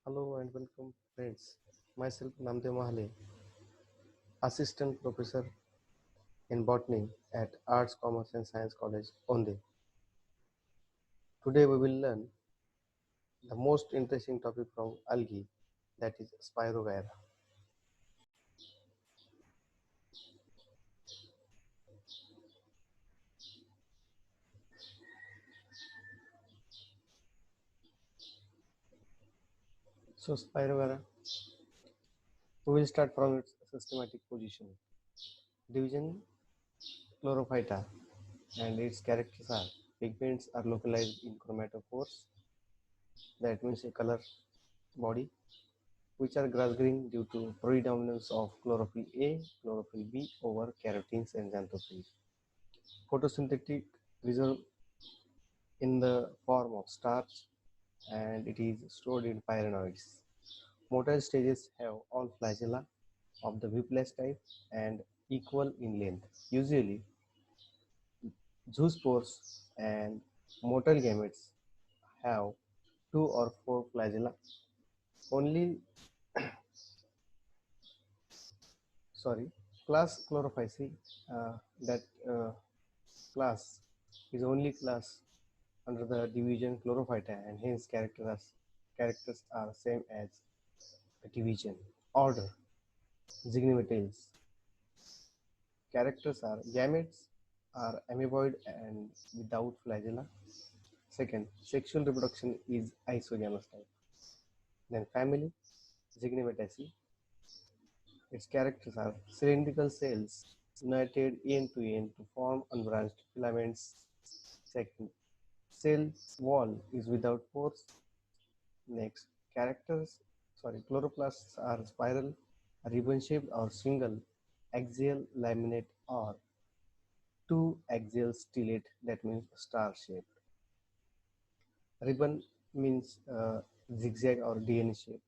Hello and welcome, friends. Myself Namdev Mahale, Assistant Professor in Botany at Arts, Commerce and Science College, Onde. Today we will learn the most interesting topic from algae, that is Spirogyra. So Spirogyra, we will start from its systematic position. Division Chlorophyta and its characters are pigments are localized in chromatophores, that means a color body, which are grass green due to predominance of chlorophyll A, chlorophyll B over carotenes and xanthophyll. Photosynthetic reserve in the form of starch and it is stored in pyrenoids. Motile stages have all flagella of the whiplash type and equal in length. Usually, zoospores and motile gametes have two or four flagella. Only, sorry, class Chlorophyceae, that class is only class under the division Chlorophyta and hence characters are same as the division. Order Zygomatales. Characters are gametes are amoeboid and without flagella. Second, sexual reproduction is isogamous type. Then family Zygomatacea. Its characters are cylindrical cells united end to end to form unbranched filaments. Second, cell wall is without pores. Next, characters, chloroplasts are spiral, ribbon-shaped or single, axial laminate or two axial stellate, that means star-shaped. Ribbon means zigzag or DNA shape.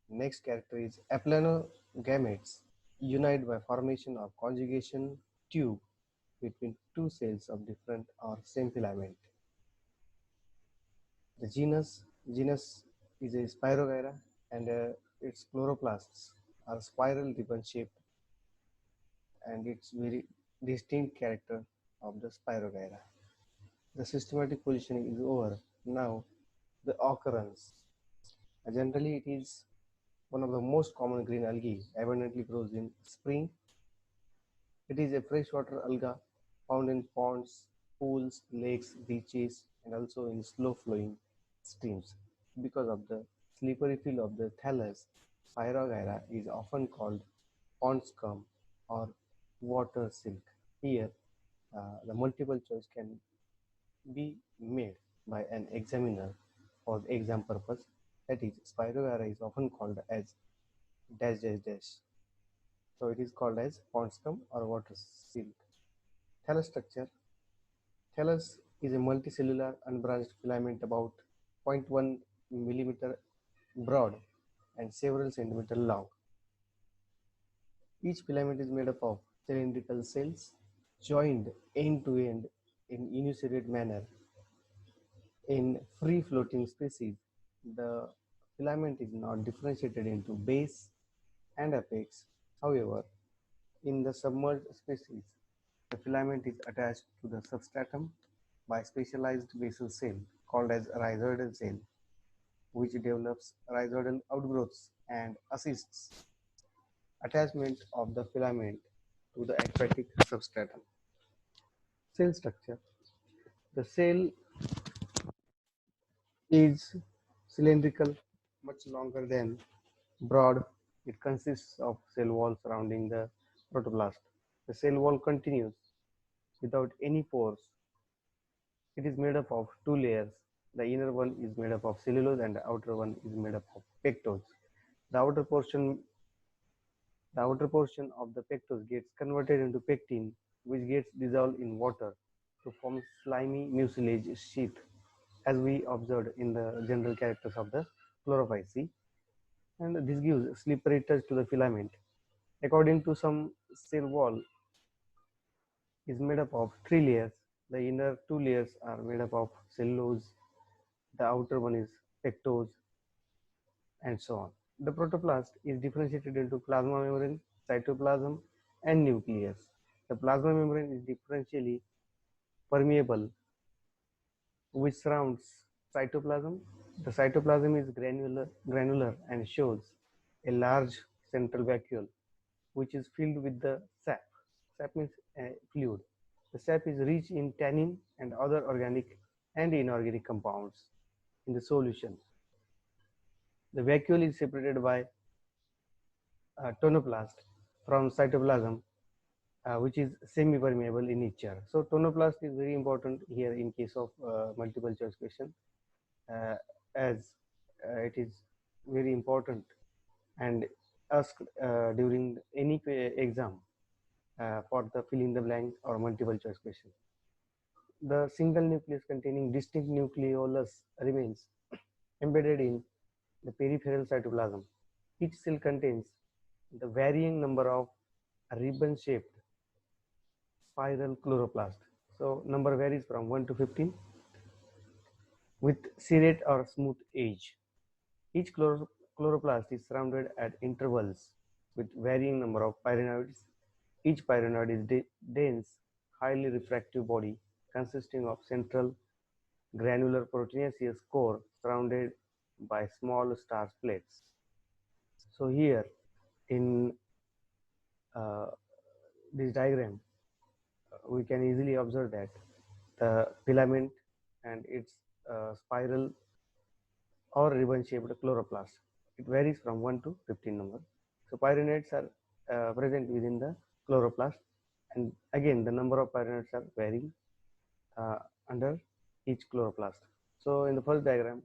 Next character is aplanogametes, unite by formation of conjugation tube between two cells of different or same filament. The genus is a Spirogyra and its chloroplasts are spiral ribbon shaped and it's very distinct character of the Spirogyra. The systematic positioning is over. Now the occurrence. Generally it is one of the most common green algae abundantly grows in spring. It is a freshwater alga found in ponds, pools, lakes, beaches and also in slow flowing streams. Because of the slippery feel of the thallus, Spirogyra is often called pond scum or water silk. Here, the multiple choice can be made by an examiner for the exam purpose. That is, Spirogyra is often called as dash dash dash. So it is called as pond scum or water silk. Thallus structure. Thallus is a multicellular unbranched filament about 0.1 millimeter broad and several centimeters long. Each filament is made up of cylindrical cells joined end to end in uniserried manner. In free-floating species, the filament is not differentiated into base and apex. However, in the submerged species, the filament is attached to the substratum by specialized basal cell called as rhizoidal cell, which develops rhizoidal outgrowths and assists attachment of the filament to the aquatic substratum. Cell structure. The cell is cylindrical, much longer than broad. It consists of cell wall surrounding the protoplast. The cell wall continues without any pores. It is made up of two layers. The inner one is made up of cellulose and the outer one is made up of pectose. The outer portion The outer portion of the pectose gets converted into pectin, which gets dissolved in water to form slimy mucilage sheath, as we observed in the general characters of the chlorophyceae, and this gives slippery touch to the filament. According to some, cell wall is made up of three layers. The inner two layers are made up of cellulose, the outer one is pectose, and so on. The protoplast is differentiated into plasma membrane, cytoplasm, and nucleus. The plasma membrane is differentially permeable, which surrounds cytoplasm. The cytoplasm is granular and shows a large central vacuole, which is filled with the sap. Sap means fluid. The sap is rich in tannin and other organic and inorganic compounds in the solution. The vacuole is separated by tonoplast from cytoplasm, which is semi-permeable in nature. So tonoplast is very important here in case of multiple choice question, as it is very important and asked during any exam for the fill in the blank or multiple choice question. The single nucleus containing distinct nucleolus remains embedded in the peripheral cytoplasm. Each cell contains the varying number of ribbon-shaped spiral chloroplast. So number varies from 1 to 15 with serrate or smooth edge. Each chloroplast is surrounded at intervals with varying number of pyrenoids. Each pyrenoid is dense, highly refractive body consisting of central granular proteinaceous core surrounded by small starch plates. So here in this diagram, we can easily observe that the filament and its spiral or ribbon shaped chloroplast. It varies from 1 to 15 number. So pyrenoids are present within the chloroplast, and again the number of pyrenoids are varying under each chloroplast. So in the first diagram,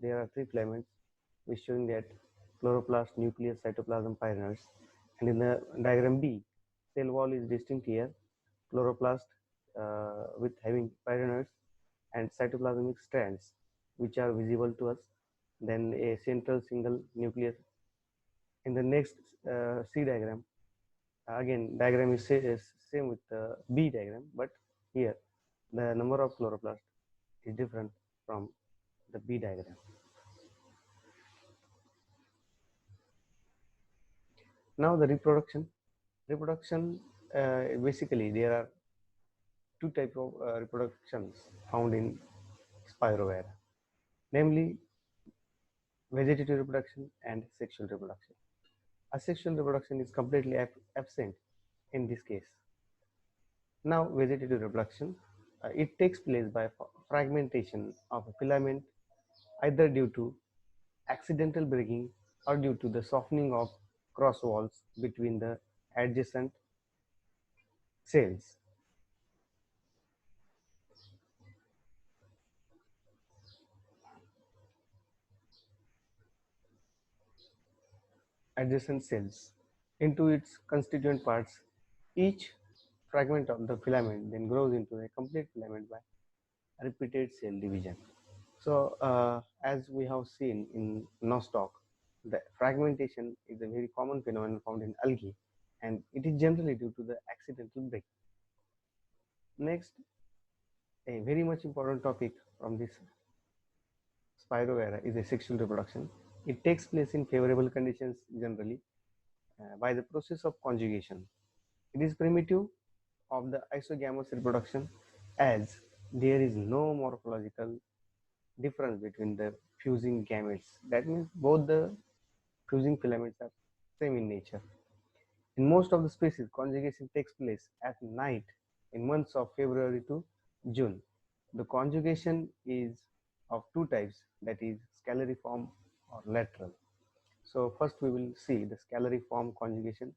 there are three filaments which showing that chloroplast, nucleus, cytoplasm, pyrenoids, and in the diagram B, cell wall is distinct here, chloroplast with having pyrenoids and cytoplasmic strands which are visible to us, then a central single nucleus. In the next C diagram, again diagram is same with the B diagram, but here the number of chloroplast is different from the B diagram. Now the reproduction. Basically there are two types of reproductions found in Spirogyra, namely vegetative reproduction and sexual reproduction. Asexual reproduction is completely absent in this case. Now vegetative reproduction, it takes place by fragmentation of a filament either due to accidental breaking or due to the softening of cross walls between the adjacent cells. Adjacent cells into its constituent parts. Each fragment of the filament then grows into a complete filament by repeated cell division. So as we have seen in nostoc, the fragmentation is a very common phenomenon found in algae, and it is generally due to the accidental break. Next, a very much important topic from this Spirogyra is asexual reproduction. It takes place in favorable conditions generally by the process of conjugation. It is primitive of the isogamous reproduction as there is no morphological difference between the fusing gametes. That means both the fusing filaments are same in nature. In most of the species, conjugation takes place at night in months of February to June. The conjugation is of two types, that is scalariform or lateral. So first we will see the scalariform conjugation.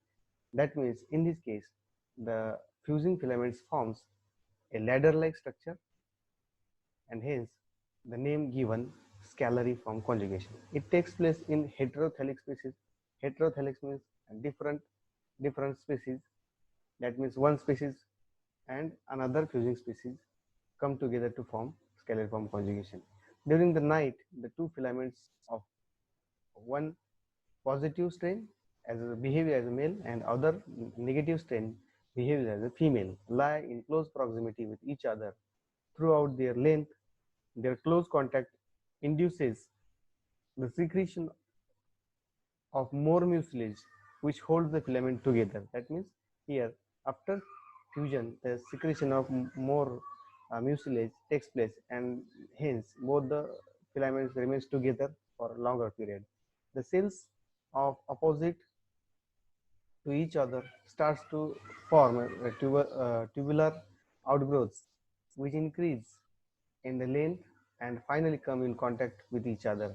That means in this case, the fusing filaments forms a ladder-like structure, and hence the name given scalariform conjugation. It takes place in heterothallic species. Heterothallic means different species. That means one species and another fusing species come together to form scalariform conjugation. During the night, the two filaments of one positive strain behaves as a male and other negative strain behaves as a female lie in close proximity with each other throughout their length. Their close contact induces the secretion of more mucilage which holds the filament together. That means here after fusion the secretion of more mucilage takes place, and hence both the filaments remains together for a longer period. The cells of opposite to each other starts to form tubular outgrowths which increase in the length and finally come in contact with each other.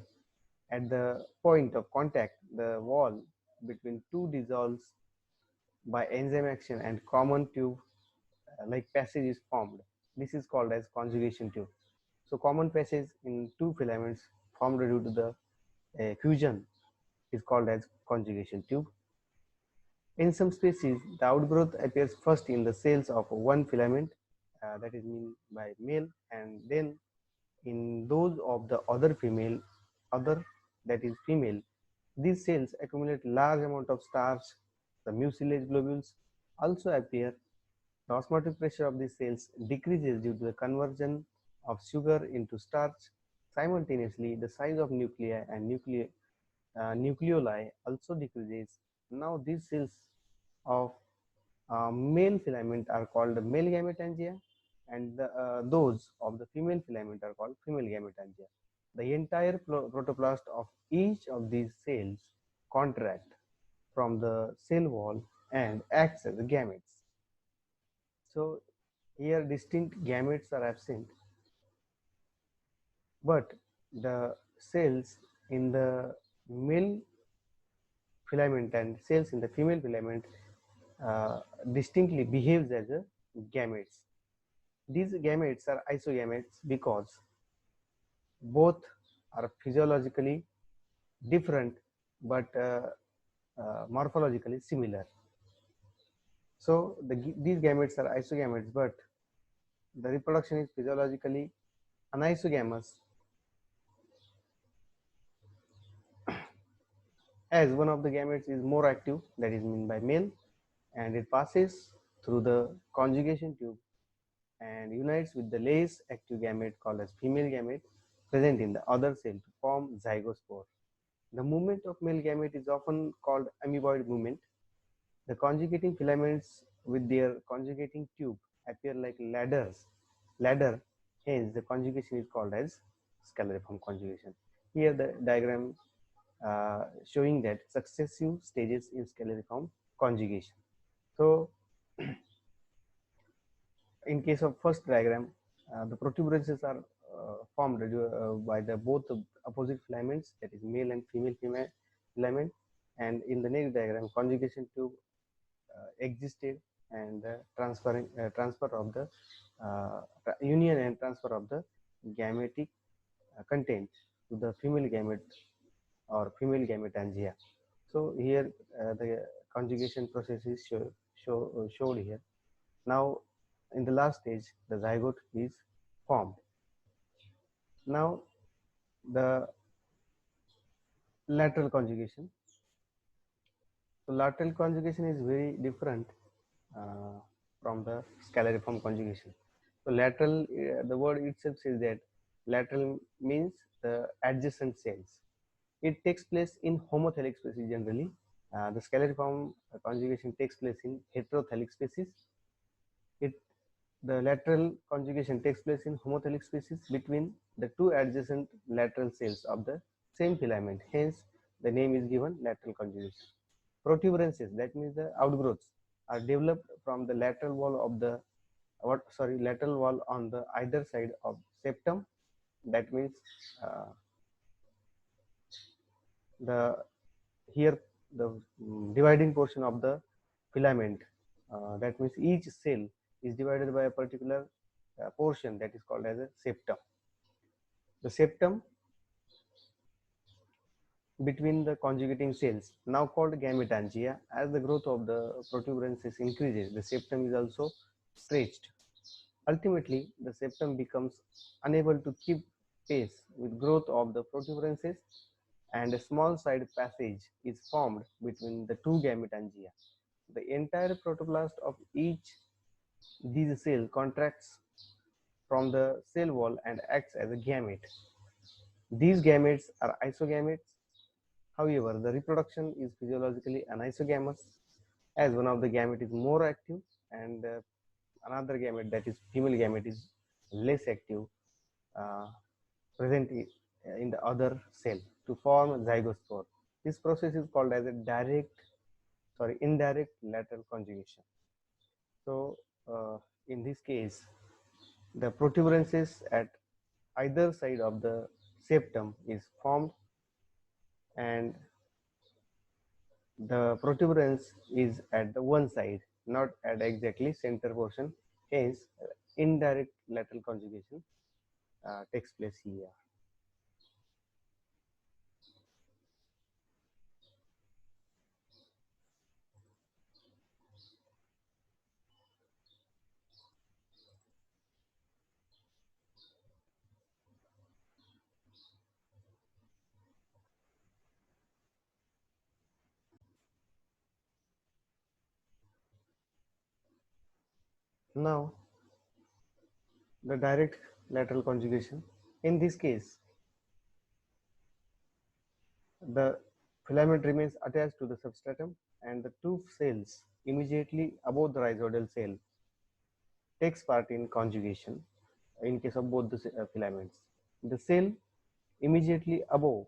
At the point of contact, the wall between two dissolves by enzyme action and common tube like passage is formed. This is called as conjugation tube. So common passage in two filaments formed due to the fusion is called as conjugation tube. In some species, the outgrowth appears first in the cells of one filament, that is mean by male, and then in those of the other that is female. These cells accumulate large amount of starch. The mucilage globules also appear. The osmotic pressure of these cells decreases due to the conversion of sugar into starch. Simultaneously, the size of nuclei and nucleoli also decreases. Now, these cells of male filament are called male gametangia, and those of the female filament are called female gametangia. The entire protoplast of each of these cells contract from the cell wall and acts as gametes. So here distinct gametes are absent, but the cells in the male filament and cells in the female filament distinctly behaves as a gametes. These gametes are isogametes because both are physiologically different but morphologically similar. So these gametes are isogametes, but the reproduction is physiologically anisogamous, as one of the gametes is more active, that is mean by male, and it passes through the conjugation tube and unites with the less active gamete called as female gamete present in the other cell to form zygospore. The movement of male gamete is often called amoeboid movement. The conjugating filaments with their conjugating tube appear like ladder, hence the conjugation is called as scalariform conjugation. Here the diagram showing that successive stages in scalariform conjugation. So in case of first diagram, the protuberances are formed by the both opposite filaments, that is male and female filament, and in the next diagram conjugation tube existed, and transfer of the union and transfer of the gametic content to the female gamete or female gametangia. So here the conjugation process is showed here. Now in the last stage the zygote is formed. Now the lateral conjugation. So lateral conjugation is very different uh, from the scalariform conjugation. So lateral, the word itself says that lateral means the adjacent cells. It takes place in homothallic species generally. The scalariform conjugation takes place in heterothallic species. The lateral conjugation takes place in homothallic species between the two adjacent lateral cells of the same filament. Hence, the name is given lateral conjugation. Protuberances, that means the outgrowths, are developed from the lateral wall of the lateral wall on the either side of septum. That means the here the dividing portion of the filament. That means each cell is divided by a particular portion that is called as a septum. The septum between the conjugating cells, now called gametangia, as the growth of the protuberances increases, the septum is also stretched. Ultimately, the septum becomes unable to keep pace with growth of the protuberances, and a small side passage is formed between the two gametangia. The entire protoplast of each these cell contracts from the cell wall and acts as a gamete. These gametes are isogametes However, the reproduction is physiologically anisogamous, as one of the gamete is more active and another gamete, that is female gamete, is less active, uh, present in the other cell to form zygospore. This process is called as a indirect lateral conjugation. So, in this case, the protuberances at either side of the septum is formed, and the protuberance is at the one side, not at exactly center portion. Hence, indirect lateral conjugation takes place here. Now, the direct lateral conjugation. In this case, the filament remains attached to the substratum, and the two cells immediately above the rhizoidal cell takes part in conjugation in case of both the filaments. The cell immediately above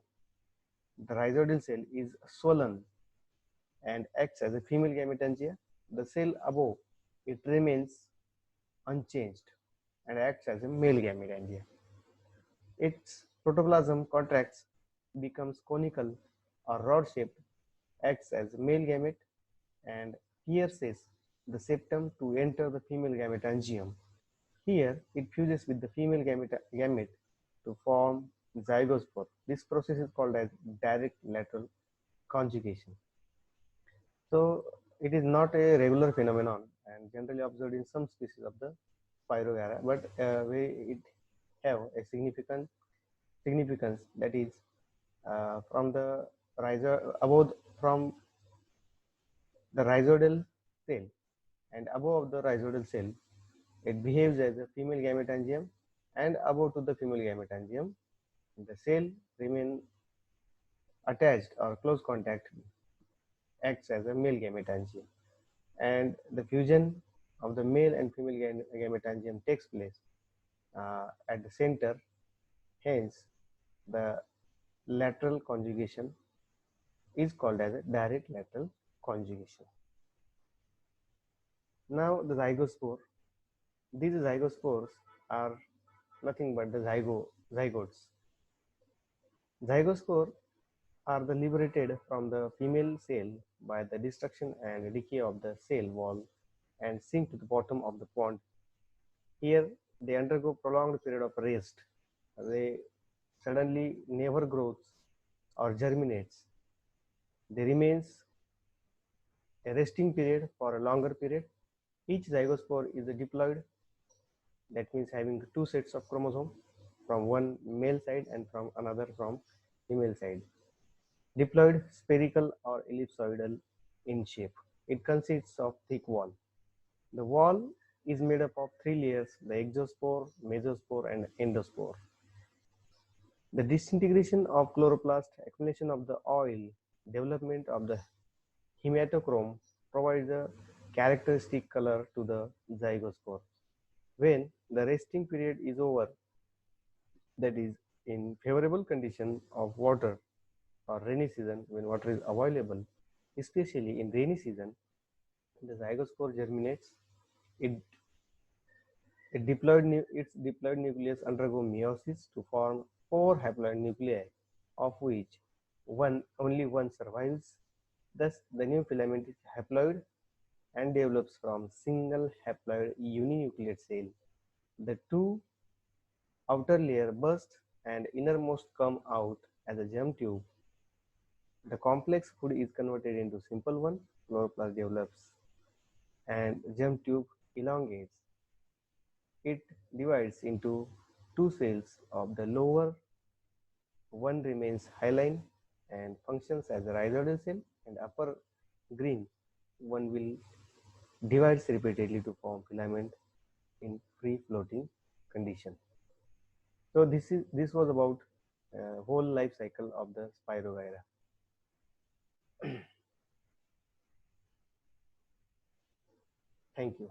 the rhizoidal cell is swollen and acts as a female gametangia. The cell above it remains unchanged and acts as a male gametangia. Its protoplasm contracts, becomes conical or rod shaped, acts as a male gamete, and pierces the septum to enter the female gametangium. Here, it fuses with the female gamete to form zygospore. This process is called as direct lateral conjugation. So, it is not a regular phenomenon and generally observed in some species of the Spirogyra, but it have a significance, that is from the above from the rhizoidal cell and above the rhizoidal cell, it behaves as a female gametangium, and above to the female gametangium, the cell remain attached or close contact acts as a male gametangium, and the fusion of the male and female gametangium takes place at the center. Hence, the lateral conjugation is called as a direct lateral conjugation. Now, the zygospore. These zygospores are nothing but the zygotes. Zygospores are the liberated from the female cell by the destruction and decay of the cell wall and sink to the bottom of the pond. Here, they undergo prolonged period of rest. They suddenly never grows or germinates. They remains a resting period for a longer period. Each zygospore is diploid, that means having two sets of chromosome from one male side and from another from female side. Diploid, spherical or ellipsoidal in shape. It consists of thick wall. The wall is made up of three layers: the exospore, mesospore, and endospore. The disintegration of chloroplast, accumulation of the oil, development of the hematochrome provides a characteristic color to the zygospore. When the resting period is over, that is in favorable condition of water or rainy season, when water is available, especially in rainy season, the zygospore germinates. It, its diploid nucleus undergo meiosis to form four haploid nuclei, of which only one survives. Thus, the new filament is haploid and develops from single haploid uninucleate cell. The two outer layer burst and innermost come out as a germ tube. The complex food is converted into simple one, chloroplast develops, and germ tube elongates. It divides into two cells of the lower one remains hyaline and functions as a rhizoidal cell, and upper green one will divides repeatedly to form filament in free floating condition. So this was about whole life cycle of the Spirogyra. Thank you.